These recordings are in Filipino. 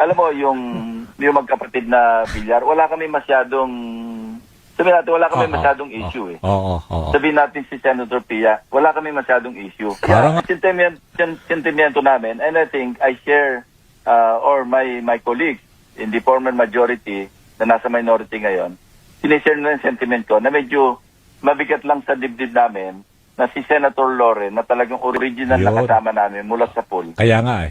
alam mo, yung magkapatid na bilyar, wala kami masyadong, sabihin natin, wala kami masyadong issue eh. Sabihin natin si Senator Pia, wala kami masyadong issue. Parang- Kaya, sentimiento namin, and I think I share, or my colleagues in the former majority na nasa minority ngayon, sinishare na yung sentiment ko na medyo mabigat lang sa dibdib namin na si Senator Loren na talagang original na Yun. kasama namin mula sa pool. Kaya nga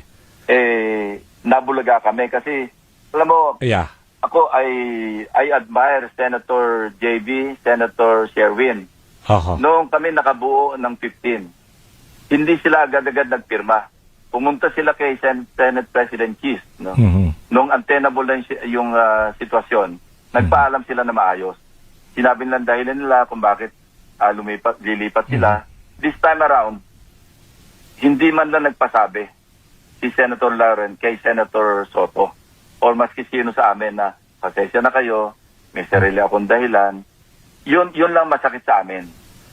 Nabulaga kami kasi, alam mo, Yeah. ako I admire Senator JB, Senator Sherwin. Noong kami nakabuo ng 15, hindi sila agad-agad nagpirma. Pumunta sila kay Senate President Cheese. No? Noong untenable na yung sitwasyon, nagpaalam sila na maayos. Sinabi nilang dahilan nila kung bakit lilipat sila. This time around, hindi man lang nagpasabi si Senator Loren kay Senator Soto or maski sino sa amin na pasensya na kayo, may sarili akong dahilan. Yun lang masakit sa amin.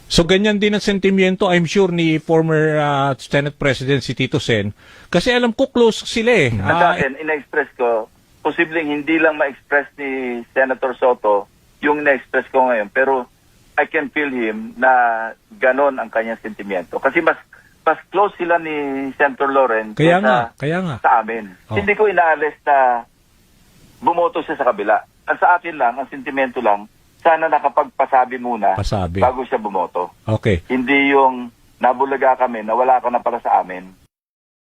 So ganyan din ang sentimiento, I'm sure, ni former Senate President si Tito Sen. Kasi alam ko close sila eh. Sa akin, ina-express ko, posibleng hindi lang ma-express ni Senator Soto yung ina-express ko ngayon. Pero I can feel him na ganon ang kanyang sentimiento. Kasi mas close sila ni Senator Loren Kaya nga. sa amin. Hindi ko inaalis na bumoto siya sa kabila. Ang sa akin lang, ang sentimento lang, sana nakapagpasabi muna bago siya bumoto. Okay. Hindi yung nabulaga kami na wala ka na pala sa amin.